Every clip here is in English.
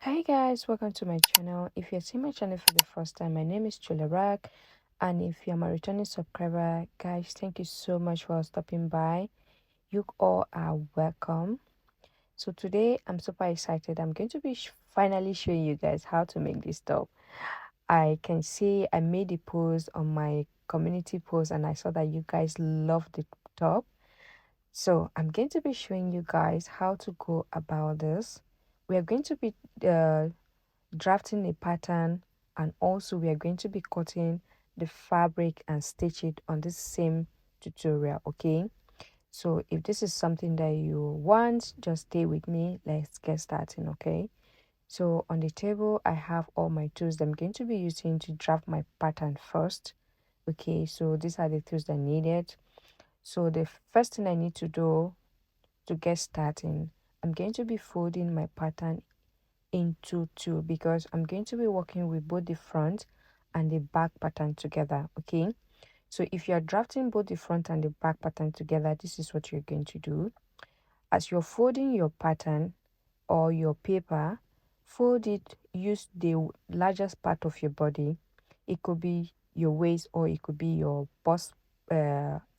Hi guys, welcome to my channel. If you're seeing my channel for the first time, my name is Chularak, and if you're my returning subscriber, guys, thank you so much for stopping by. You all are welcome. So today I'm super excited. I'm going to be finally showing you guys how to make this top. I can see I made a post on my community post and I saw that you guys love the top. So I'm going to be showing you guys how to go about this. We are going to be drafting a pattern, and also we are going to be cutting the fabric and stitch it on this same tutorial. Okay, so if this is something that you want, just stay with me. Let's get started. Okay, so on the table I have all my tools that I'm going to be using to draft my pattern first. Okay, so these are the tools that are needed. So the first thing I need to do to get starting, I'm going to be folding my pattern into two because I'm going to be working with both the front and the back pattern together. Okay, so if you're drafting both the front and the back pattern together, this is what you're going to do. As you're folding your pattern or your paper, fold it, use the largest part of your body. It could be your waist or it could be your bust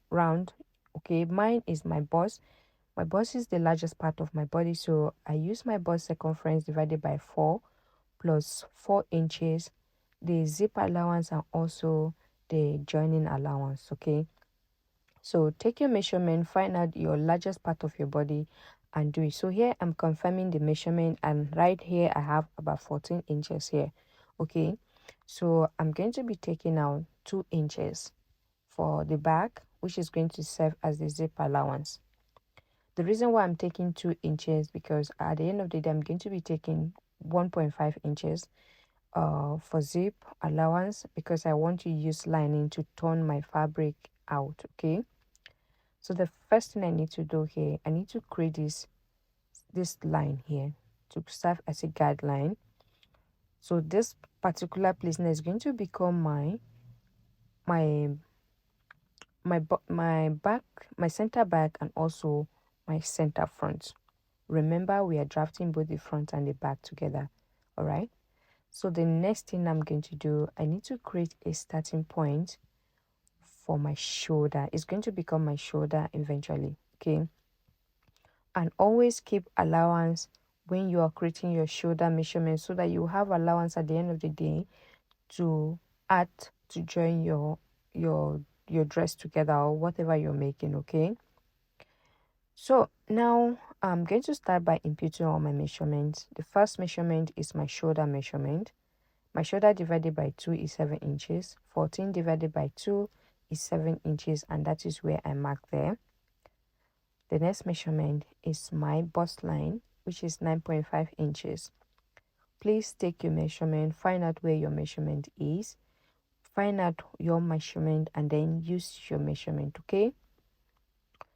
round. Okay, mine is my bust. My bust is the largest part of my body, so I use my bust circumference divided by 4 plus 4 inches, the zip allowance and also the joining allowance. Okay, so take your measurement, find out your largest part of your body and do it. So here I'm confirming the measurement, and right here I have about 14 inches here. Okay, so I'm going to be taking out 2 inches for the back, which is going to serve as the zip allowance. The reason why I'm taking 2 inches, because at the end of the day I'm going to be taking 1.5 inches for zip allowance, because I want to use lining to turn my fabric out. Okay, so the first thing I need to do here, I need to create this line here to serve as a guideline. So this particular placement is going to become my my back, my center back, and also my center front. Remember, we are drafting both the front and the back together. All right, so the next thing I'm going to do, I need to create a starting point for my shoulder. It's going to become my shoulder eventually. Okay, and always keep allowance when you are creating your shoulder measurement, so that you have allowance at the end of the day to add to join your dress together or whatever you're making. Okay, so now I'm going to start by imputing all my measurements. The first measurement is my shoulder measurement. My shoulder divided by 2 is 7 inches. 14 divided by 2 is 7 inches, and that is where I mark there. The next measurement is my bust line, which is 9.5 inches. Please take your measurement, find out where your measurement is, find out your measurement, and then use your measurement. Okay,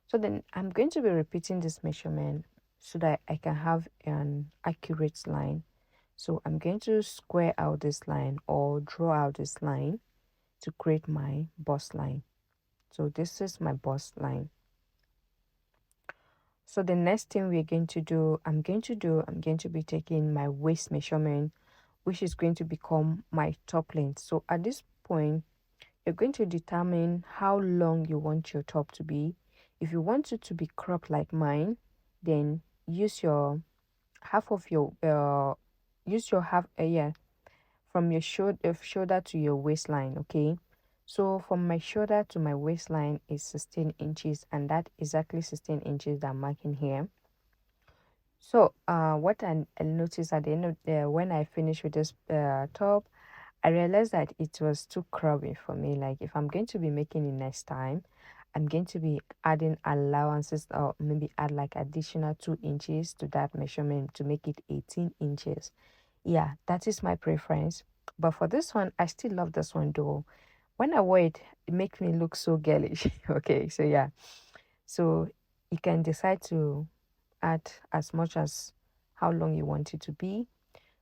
so then I'm going to be repeating this measurement so that I can have an accurate line. So I'm going to square out this line or draw out this line to create my bust line. So this is my bust line. So the next thing we're going to do, I'm going to be taking my waist measurement, which is going to become my top length. So at this point, you're going to determine how long you want your top to be. If you want it to be cropped like mine, then use your half of your half from your shoulder to your waistline. Okay, so from my shoulder to my waistline is 16 inches, and that exactly 16 inches that I'm marking here. So what I noticed at the end of when I finished with this top, I realized that it was too crowded for me. Like, if I'm going to be making it next time, I'm going to be adding allowances, or maybe add like additional 2 inches to that measurement to make it 18 inches. Yeah, that is my preference. But for this one, I still love this one though. When I wear it, it makes me look so girlish. Okay, so yeah. So you can decide to add as much as how long you want it to be.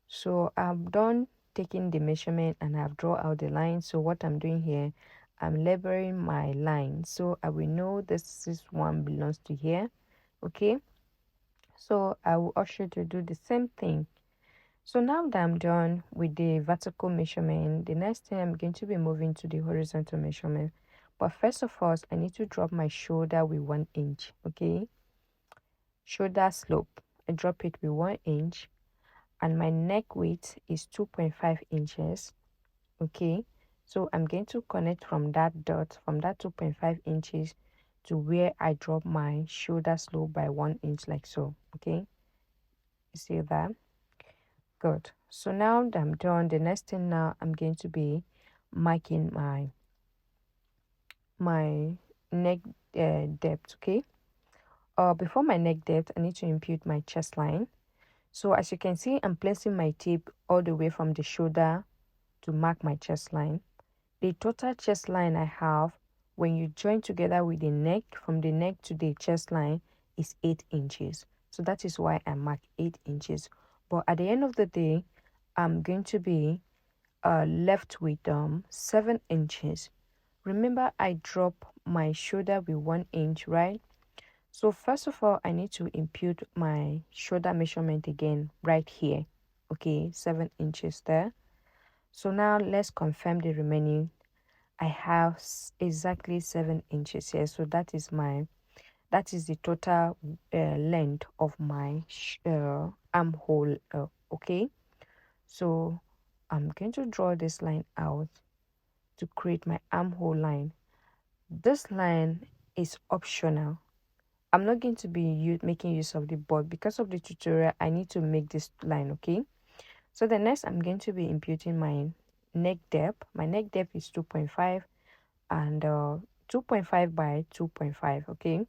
So I'm done taking the measurement and I've drawn out the line. So what I'm doing here, I'm labeling my line so I will know this one belongs to here. Okay, so I will ask you to do the same thing. So now that I'm done with the vertical measurement, the next thing I'm going to be moving to the horizontal measurement. But first of all, I need to drop my shoulder with 1 inch, okay? Shoulder slope, I drop it with 1 inch, and my neck width is 2.5 inches, okay? So I'm going to connect from that dot, from that 2.5 inches to where I drop my shoulder slope by 1 inch, like so, okay? You see that? Good. So now that I'm done, the next thing now I'm going to be marking my neck depth, okay? Before my neck depth, I need to impute my chest line. So as you can see, I'm placing my tape all the way from the shoulder to mark my chest line. The total chest line I have, when you join together with the neck, from the neck to the chest line, is 8 inches. So that is why I mark 8 inches. But at the end of the day, I'm going to be left with 7 inches. Remember, I drop my shoulder with 1 inch, right? So first of all, I need to impute my shoulder measurement again right here. Okay, 7 inches there. So now let's confirm the remaining. I have exactly 7 inches here. So that is the total length of my armhole. Okay, so I'm going to draw this line out to create my armhole line. This line is optional. I'm not going to be making use of the board because of the tutorial. I need to make this line, okay? So the next, I'm going to be imputing my neck depth. My neck depth is 2.5 and 2.5 by 2.5, okay?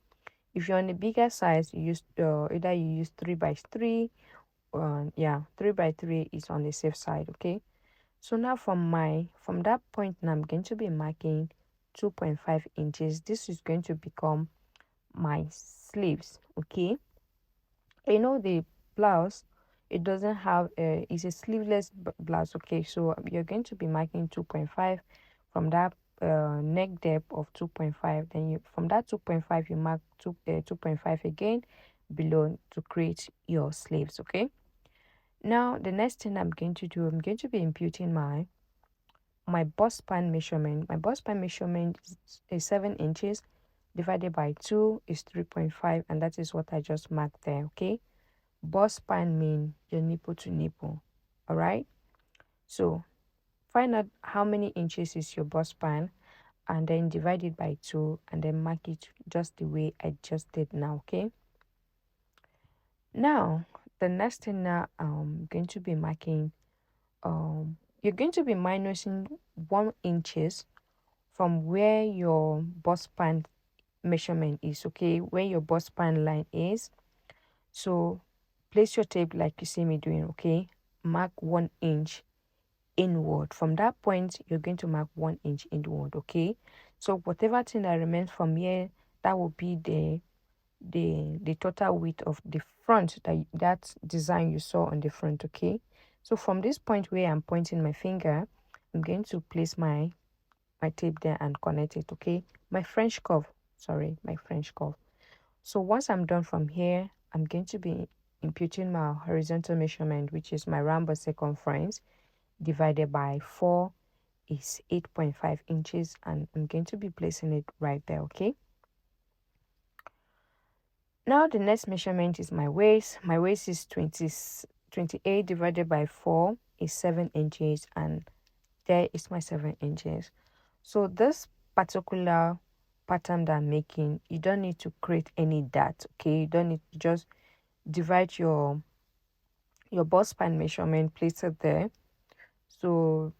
If you're on a bigger size, you use either you use 3 by 3. 3 by 3 is on the safe side, okay? So now from that point, now I'm going to be marking 2.5 inches. This is going to become my sleeves, okay? You know the blouse, it doesn't have it's a sleeveless blouse, okay? So you're going to be marking 2.5 from that neck depth of 2.5. Then you from that 2.5 you mark 2.5 again below to create your sleeves, okay? Now the next thing I'm going to do, I'm going to be imputing my bust span measurement. My bust span measurement is 7 inches divided by 2 is 3.5, and that is what I just marked there, okay? Bust span mean your nipple to nipple, all right? So find out how many inches is your bust span and then divide it by 2 and then mark it just the way I just did now, okay? Now, the next thing now I'm going to be marking, you're going to be minusing 1 inches from where your bust span measurement is, okay? Where your bust span line is. So place your tape like you see me doing, okay? Mark 1 inch inward. From that point, you're going to mark 1 inch inward, okay? So whatever thing that remains from here, that will be the total width of the front, that design you saw on the front, okay? So from this point where I'm pointing my finger, I'm going to place my tape there and connect it, okay? My French curve, my French curve. So once I'm done from here, I'm going to be imputing my horizontal measurement, which is my rhombus circumference, divided by 4 is 8.5 inches, and I'm going to be placing it right there, okay? Now the next measurement is my waist. My waist is 28 divided by 4 is 7 inches, and there is my 7 inches. So this particular pattern that I'm making, you don't need to create any dot, okay? You don't need to just divide your bust span measurement, place it there. So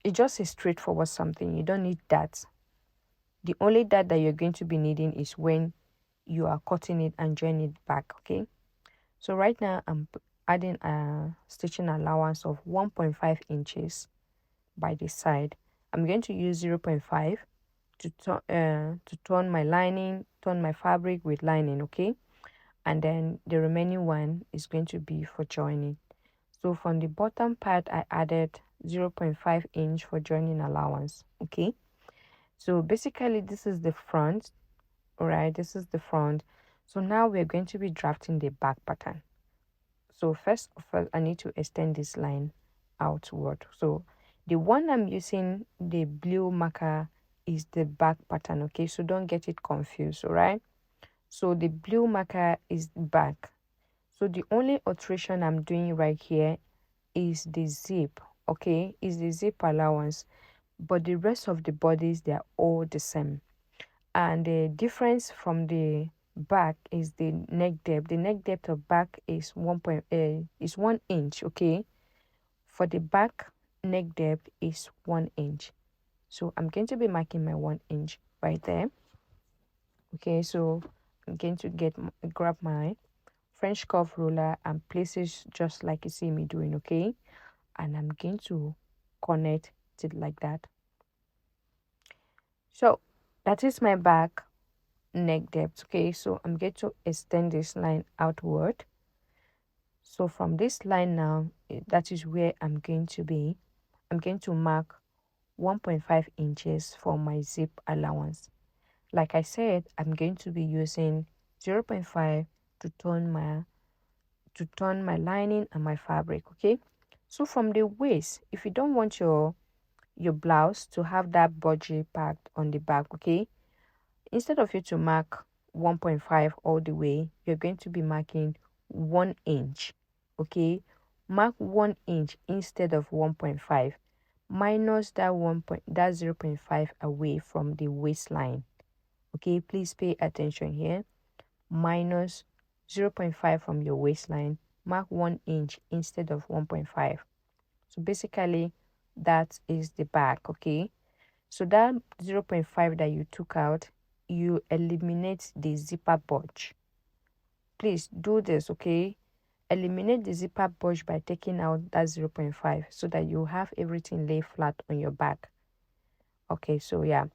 it's just a straightforward something. You don't need that. The only that you're going to be needing is when you are cutting it and joining it back, okay? So right now I'm adding a stitching allowance of 1.5 inches by the side. I'm going to use 0.5 to turn my lining, turn my fabric with lining, okay? And then the remaining one is going to be for joining. So from the bottom part, I added 0.5 inch for joining allowance, okay? So basically this is the front, all right? This is the front. So now we're going to be drafting the back pattern. So first of all, I need to extend this line outward. So the one I'm using, the blue marker, is the back pattern. Okay, so don't get it confused. All right, so the blue marker is back. So the only alteration I'm doing right here is the zip. Okay, is the zip allowance, but the rest of the bodies, they are all the same. And the difference from the back is the neck depth. The neck depth of back is 1 inch. Okay, for the back, neck depth is 1 inch. So I'm going to be marking my 1 inch right there. Okay, so I'm going to grab my French curve ruler and place it just like you see me doing. Okay, and I'm going to connect it like that. So that is my back neck depth. Okay, so I'm going to extend this line outward. So from this line now, that is where I'm going to mark 1.5 inches for my zip allowance. Like I said, I'm going to be using 0.5 to turn my lining and my fabric. Okay, so from the waist, if you don't want your blouse to have that budgie part on the back, okay, instead of you to mark 1.5 all the way, you're going to be marking 1 inch. Okay, mark 1 inch instead of 1.5, minus that 0.5 away from the waistline. Okay, please pay attention here. Minus 0.5 from your waistline, mark 1 inch instead of 1.5. So basically, that is the back. Okay, so that 0.5 that you took out, you eliminate the zipper bulge. Please do this, okay? Eliminate the zipper bulge by taking out that 0.5 so that you have everything lay flat on your back. Okay, so yeah,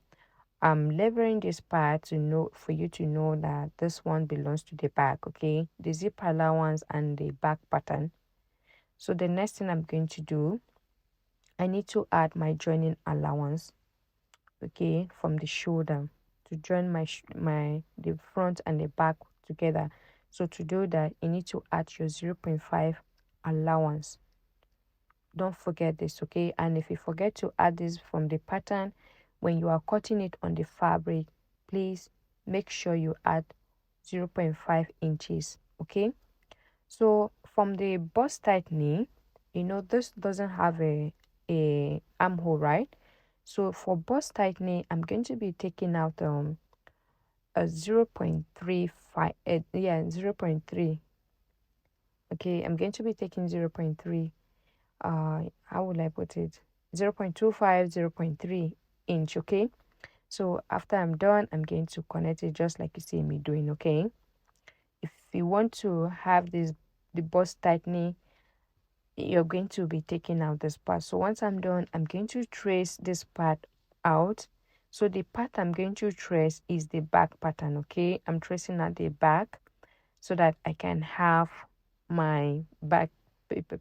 I'm leveling this part to know, for you to know that this one belongs to the back. Okay, the zip allowance and the back pattern. So the next thing I'm going to do, I need to add my joining allowance, okay, from the shoulder to join the front and the back together. So to do that, you need to add your 0.5 allowance. Don't forget this, okay? And if you forget to add this from the pattern, when you are cutting it on the fabric, please make sure you add 0.5 inches, okay? So from the bust tightening, this doesn't have a armhole, right? So for bust tightening, I'm going to be taking out a 0.35, 0.3. Okay, I'm going to be taking 0.3. How would I put it? 0.25, 0.3 inch. Okay. So after I'm done, I'm going to connect it just like you see me doing. Okay. If you want to have the bust tightening, you're going to be taking out this part. So once I'm done, I'm going to trace this part out. So the part I'm going to trace is the back pattern. Okay, I'm tracing at the back so that I can have my back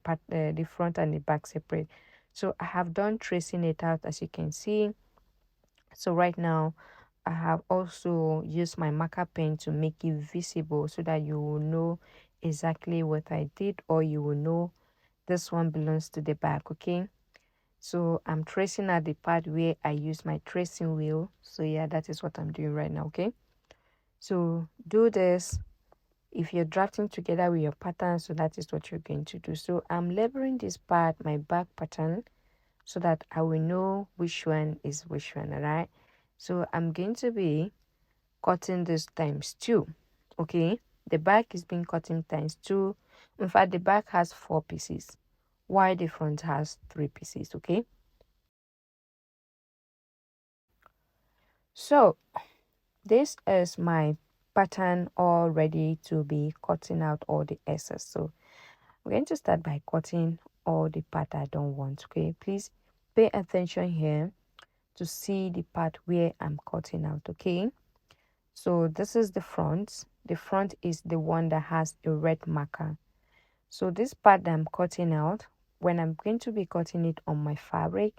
part, the front and the back separate. So I have done tracing it out, as you can see. So right now I have also used my marker pen to make it visible so that you will know exactly what I did, or you will know this one belongs to the back. Okay, so I'm tracing at the part where I use my tracing wheel. So yeah, that is what I'm doing right now. Okay, so do this if you're drafting together with your pattern. So that is what you're going to do. So I'm labeling this part my back pattern so that I will know which one is which one. All right, so I'm going to be cutting this times 2. Okay, the back is being cutting times 2. In fact, the back has 4 pieces while the front has 3 pieces. Okay, so this is my pattern all ready to be cutting out all the excess. So I'm going to start by cutting all the part I don't want. Okay, please pay attention here to see the part where I'm cutting out. Okay, so this is the front. The front is the one that has a red marker. So this part that I'm cutting out, when I'm going to be cutting it on my fabric,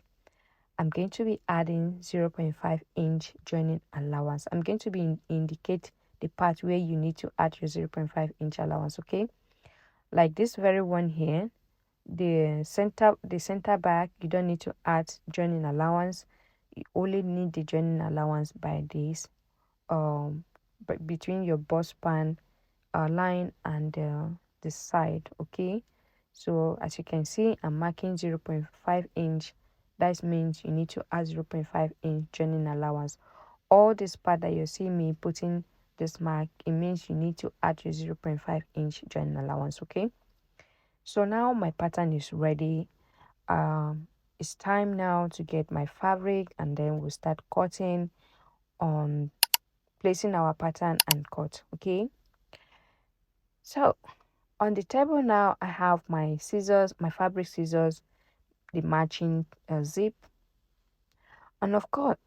I'm going to be adding 0.5 inch joining allowance. I'm going to be indicate the part where you need to add your 0.5 inch allowance. Okay, Like this very one here, the center back, you don't need to add joining allowance. You only need the joining allowance by this but between your bust span line and the side. Okay, so as you can see, I'm marking 0.5 inch. That means you need to add 0.5 inch joining allowance. All this part that you see me putting this mark, it means you need to add your 0.5 inch joining allowance. Okay, so now my pattern is ready. It's time now to get my fabric, and then we'll start cutting on placing our pattern and cut. Okay, so on the table now, I have my scissors, my fabric scissors, the matching zip, and of course,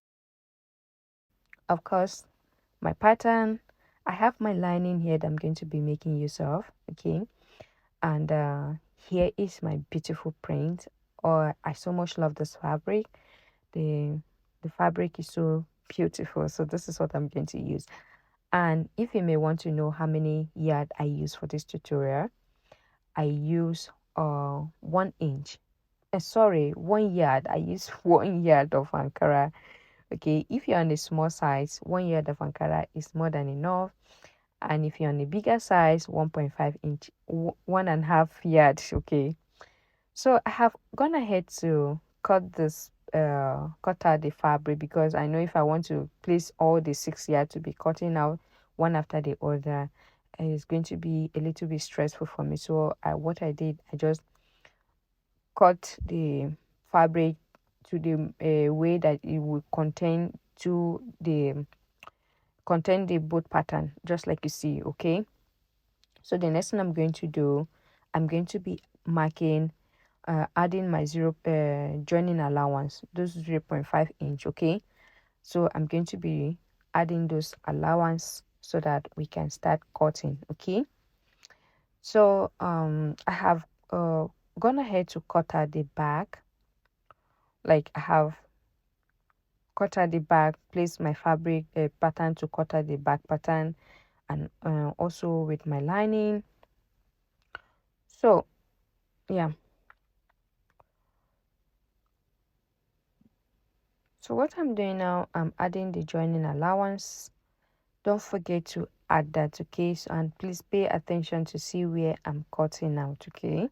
my pattern. I have my lining here that I'm going to be making use of. Okay, and here is my beautiful print. Or I so much love this fabric. The the fabric is so beautiful. So this is what I'm going to use. And if you may want to know how many yard I use for this tutorial, I use 1 inch. Sorry, 1 yard. I use 1 yard of Ankara. Okay, if you're on a small size, 1 yard of Ankara is more than enough. And if you're on a bigger size, 1.5 inch, 1.5 yard. Okay, so I have gone ahead to cut out the fabric, because I know if I want to place all the 6 yards to be cutting out one after the other, it's going to be a little bit stressful for me. So what I did, I just cut the fabric to the way that it will contain the both pattern, just like you see. Okay, so the next thing I'm going to do, I'm going to be marking adding my zero joining allowance, those 0.5 inch. Okay, so I'm going to be adding those allowance so that we can start cutting. Okay, so I have gone ahead to cut out the back. Like I have cut out the back, place my fabric pattern to cut out the back pattern, and also with my lining. So yeah, so what I'm doing now, I'm adding the joining allowance. Don't forget to add that. Okay, so, and please pay attention to see where I'm cutting out. Okay,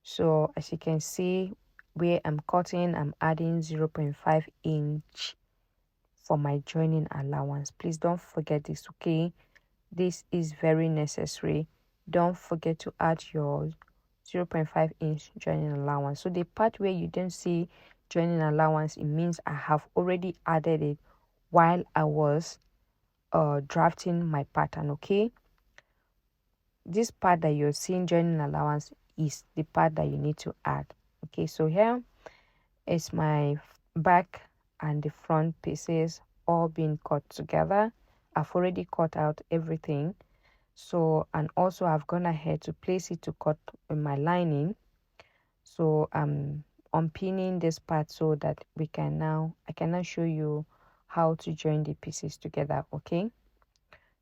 so as you can see where I'm cutting, I'm adding 0.5 inch for my joining allowance. Please don't forget this. Okay, this is very necessary. Don't forget to add your 0.5 inch joining allowance. So the part where you don't see joining allowance, it means I have already added it while I was drafting my pattern. Okay, this part that you're seeing joining allowance is the part that you need to add. Okay, so here is my back and the front pieces all being cut together. I've already cut out everything. So, and also I've gone ahead to place it to cut my lining. So I'm unpinning this part so that I can now show you how to join the pieces together. Okay,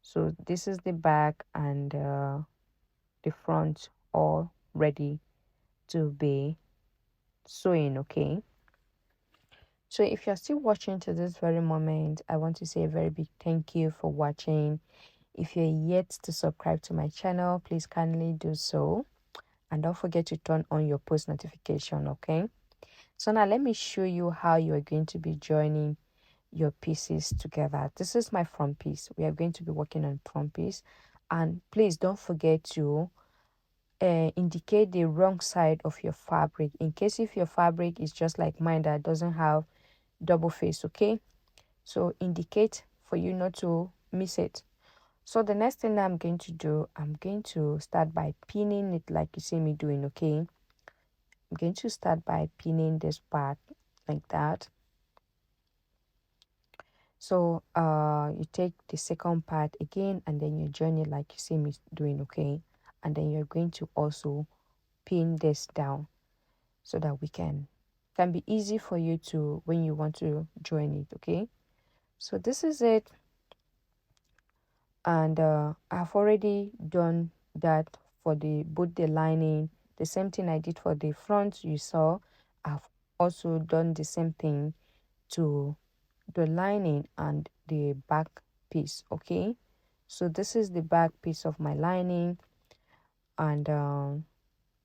so this is the back and the front all ready to be sewing. Okay, so if you're still watching to this very moment, I want to say a very big thank you for watching. If you're yet to subscribe to my channel, please kindly do so, and don't forget to turn on your post notification. Okay, so now let me show you how you are going to be joining your pieces together. This is my front piece. We are going to be working on front piece, and please don't forget to indicate the wrong side of your fabric, in case if your fabric is just like mine that doesn't have double face. Okay, so indicate for you not to miss it. So the next thing that I'm going to do, I'm going to start by pinning it like you see me doing. Okay, I'm going to start by pinning this part like that. So you take the second part again, and then you join it like you see me doing. Okay, and then you're going to also pin this down so that we can be easy for you to when you want to join it. Okay, so this is it, and I've already done that for the both the lining. The same thing I did for the front, you saw. I've also done the same thing to the lining and the back piece. Okay, so this is the back piece of my lining, and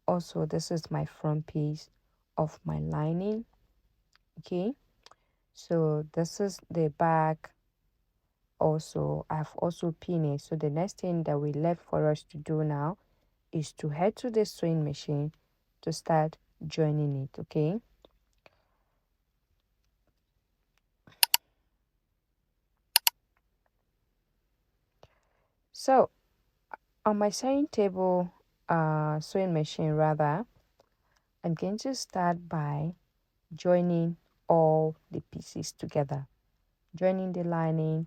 also this is my front piece of my lining. Okay, so this is the back. Also, I've also pinned it. So the next thing that we left for us to do now is to head to the sewing machine to start joining it. Okay, so on my sewing table, sewing machine rather, I'm going to start by joining all the pieces together, joining the lining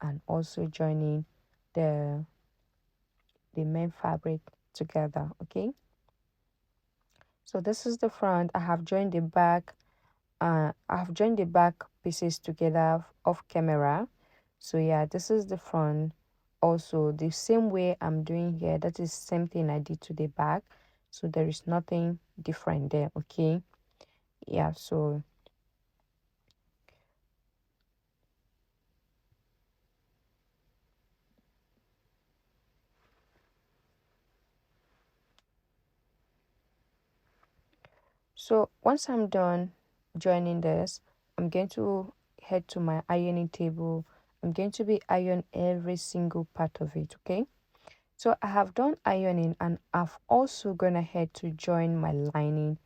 and also joining the main fabric together. Okay, so this is the front. I have joined the back. I've joined the back pieces together off camera. So yeah, this is the front. Also the same way I'm doing here, that is same thing I did to the back, so there is nothing different there. Okay, yeah, so once I'm done joining this, I'm going to head to my ironing table. I'm going to be iron every single part of it. Okay, so I have done ironing and I've also gonna head to join my lining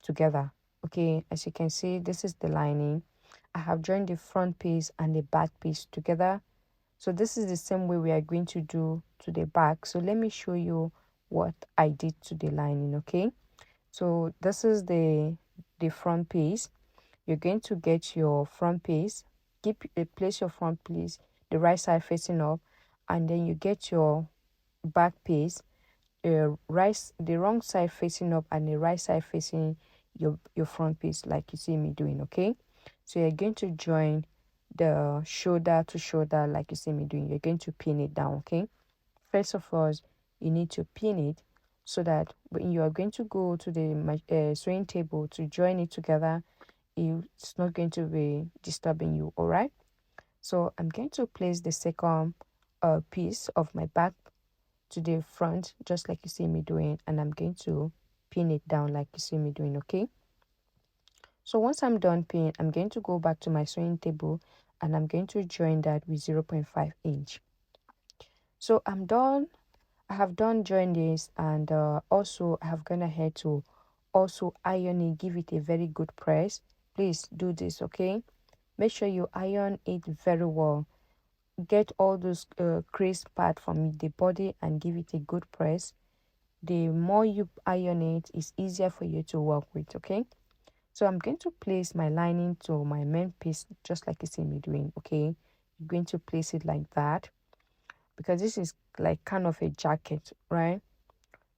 together. Okay, as you can see, this is the lining. I have joined the front piece and the back piece together. So this is the same way we are going to do to the back. So let me show you what I did to the lining. Okay, so this is the front piece. You're going to get your front piece, place your front piece the right side facing up, and then you get your back piece, the wrong side facing up and the right side facing your front piece, like you see me doing. Okay, so you're going to join the shoulder to shoulder like you see me doing. You're going to pin it down. Okay, first of all, you need to pin it so that when you are going to go to the sewing table to join it together, it's not going to be disturbing you. All right, so I'm going to place the second piece of my back to the front, just like you see me doing, and I'm going to pin it down like you see me doing. Okay, so once I'm done pinning, I'm going to go back to my sewing table and I'm going to join that with 0.5 inch. So I'm done. I have done join this, and also I have gone ahead to also iron it, give it a very good press. Please do this. Okay, make sure you iron it very well. Get all those crease part from the body and give it a good press. The more you iron it, it's easier for you to work with. Okay, so I'm going to place my lining to my main piece just like you see me doing. Okay, you're going to place it like that because this is like kind of a jacket, right?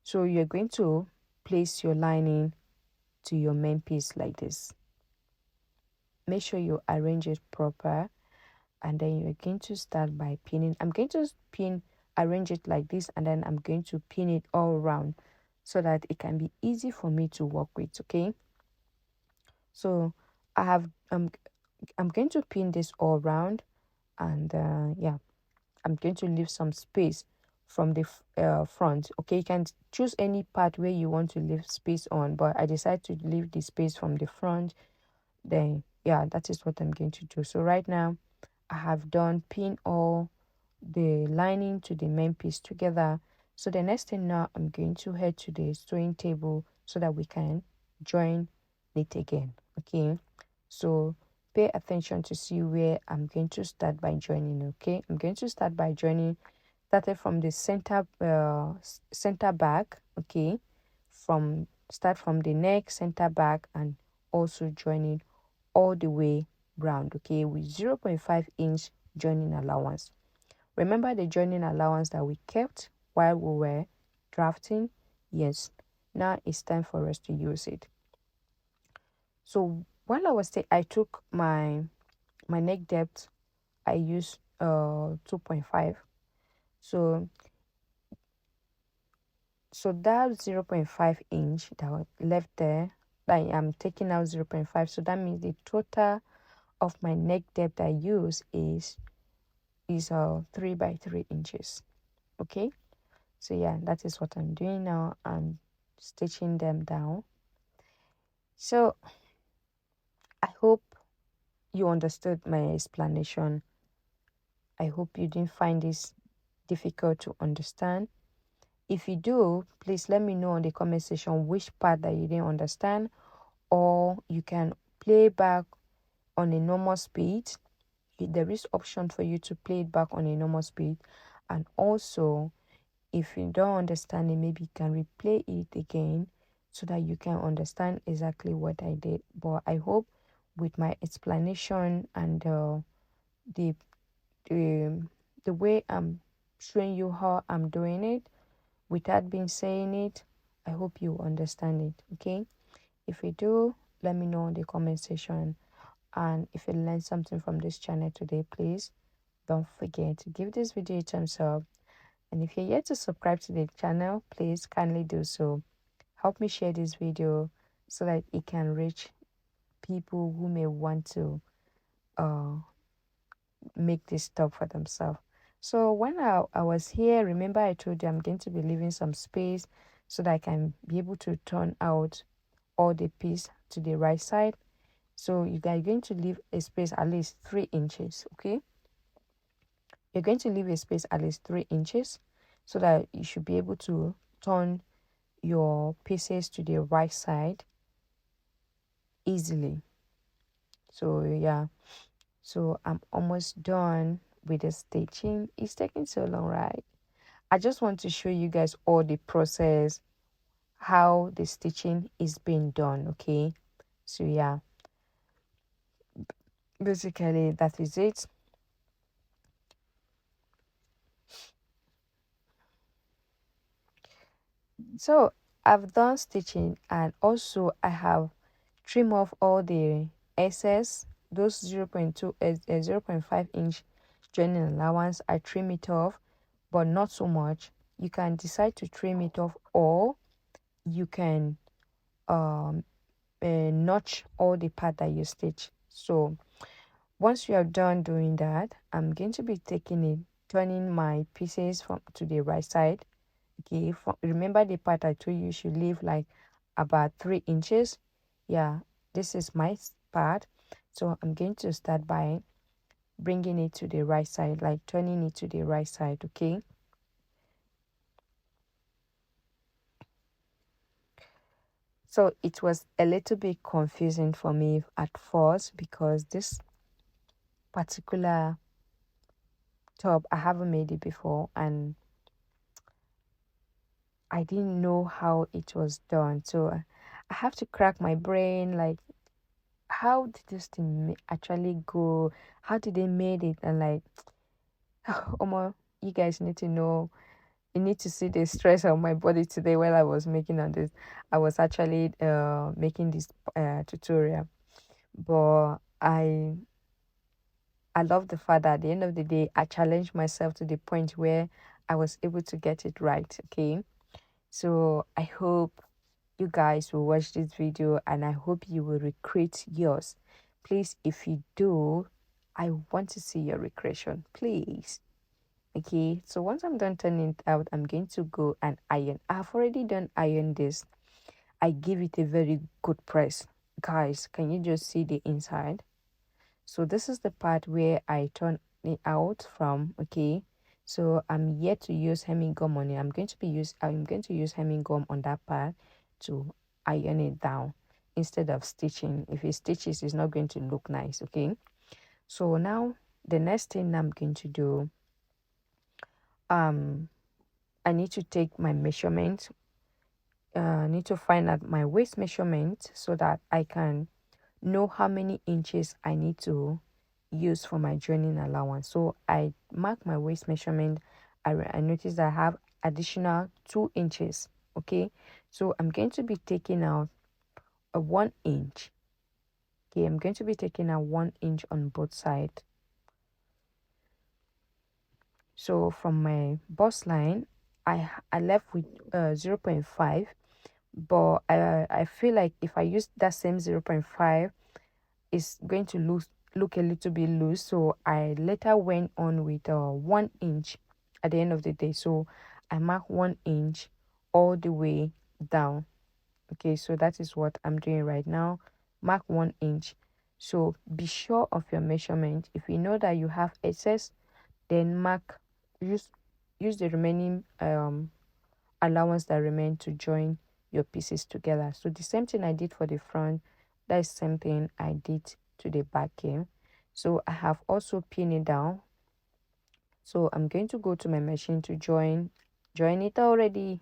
So you're going to place your lining to your main piece like this. Make sure you arrange it proper, and then you're going to start by pinning. I'm going to arrange it like this, and then I'm going to pin it all around so that it can be easy for me to work with. Okay, so I have I'm going to pin this all around, and yeah, I'm going to leave some space from the front. Okay, you can choose any part where you want to leave space on, but I decided to leave the space from the front. Then yeah, that is what I'm going to do. So right now I have done pin all the lining to the main piece together. So the next thing now, I'm going to head to the sewing table so that we can join it again. Okay, so pay attention to see where I'm going to start by joining. Okay, I'm going to start by joining, started from the center back. Okay, start from the neck, center back, and also joining all the way round. Okay, with 0.5 inch joining allowance. Remember the joining allowance that we kept while we were drafting? Yes, now it's time for us to use it. So while I took my neck depth, I used 2.5. So So that 0.5 inch that was left there, I am taking out 0.5. So that means the total of my neck depth I use is 3 by 3 inches. Okay, so yeah, that is what I'm doing now. I'm stitching them down. So I hope you understood my explanation. I hope you didn't find this difficult to understand. If you do, please let me know in the comment section which part that you didn't understand, or you can play back on a normal speed. There is option for you to play it back on a normal speed. And also, if you don't understand it, maybe you can replay it again so that you can understand exactly what I did. But I hope with my explanation and the the the way I'm showing you how I'm doing it without being saying it, I hope you understand it. Okay, if you do, let me know in the comment section. And if you learned something from this channel today, please don't forget to give this video a thumbs up. And if you're yet to subscribe to the channel, please kindly do so. Help me share this video so that it can reach people who may want to uh make this stop for themselves. So when I was here, remember I told you I'm going to be leaving some space so that I can be able to turn out all the piece to the right side. So you guys are going to leave a space at least 3 inches. Okay, you're going to leave a space at least 3 inches so that you should be able to turn your pieces to the right side easily. So yeah, so I'm almost done with the stitching. It's taking so long, right? I just want to show you guys all the process, how the stitching is being done. Okay, so yeah, basically that is it. So I've done stitching, and also I have trim off all the excess, those 0.5 inch joining allowance. I trim it off, but not so much. You can decide to trim it off, or you can notch all the part that you stitch. So once you are done doing that, I'm going to be taking it, turning my pieces from to the right side. Okay, remember the part I told you should leave like about 3 inches. Yeah, this is my part. So I'm going to start by bringing it to the right side, like turning it to the right side. Okay, so it was a little bit confusing for me at first because this particular top, I haven't made it before, and I didn't know how it was done. So I have to crack my brain, like, how did this thing actually go? How did they made it? And like, Omo, you guys need to know. You need to see the stress on my body today while I was making on this. I was actually making this tutorial, but I love the fact that at the end of the day I challenged myself to the point where I was able to get it right. Okay, so I hope you guys will watch this video, and I hope you will recreate yours. Please, if you do, I want to see your recreation, please. Okay, so once I'm done turning it out, I'm going to go and iron. I've already done iron this. I give it a very good press. Guys, can you just see the inside? So this is the part where I turn it out from. Okay, so I'm yet to use hemming gum on it. I'm going to use hemming gum on that part to iron it down instead of stitching. If it stitches, it's not going to look nice. Okay, so now the next thing I'm going to do, I need to take my measurement. I need to find out my waist measurement so that I can know how many inches I need to use for my joining allowance. So I mark my waist measurement. I notice that I have additional 2 inches. Okay, so I'm going to be taking out a 1 inch. Okay, I'm going to be taking out 1 inch on both sides. So from my bust line, I left with 0.5, but I feel like if I use that same 0.5, it's going to look a little bit loose. So I later went on with 1 inch at the end of the day. So I mark 1 inch all the way down. Okay, so that is what I'm doing right now. Mark 1 inch. So be sure of your measurement. If you know that you have excess, then mark, use the remaining allowance that remain to join your pieces together. So the same thing I did for the front, that is the same thing I did to the back here. So I have also pinned it down. So I'm going to go to my machine to join it already.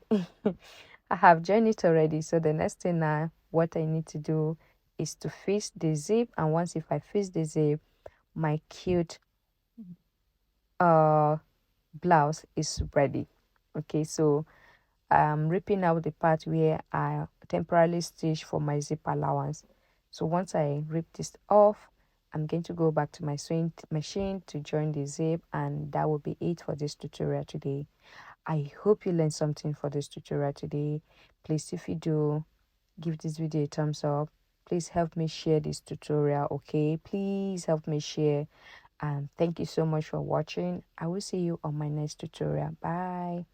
I have joined it already. So the next thing now, what I need to do is to fix the zip. And once if I fix the zip, my cute uh blouse is ready. Okay, so I'm ripping out the part where I temporarily stitch for my zip allowance. So once I rip this off, I'm going to go back to my sewing machine to join the zip, and that will be it for this tutorial today. I hope you learned something for this tutorial today. Please, if you do, give this video a thumbs up. Please help me share this tutorial, okay? Please help me share. And thank you so much for watching. I will see you on my next tutorial. Bye.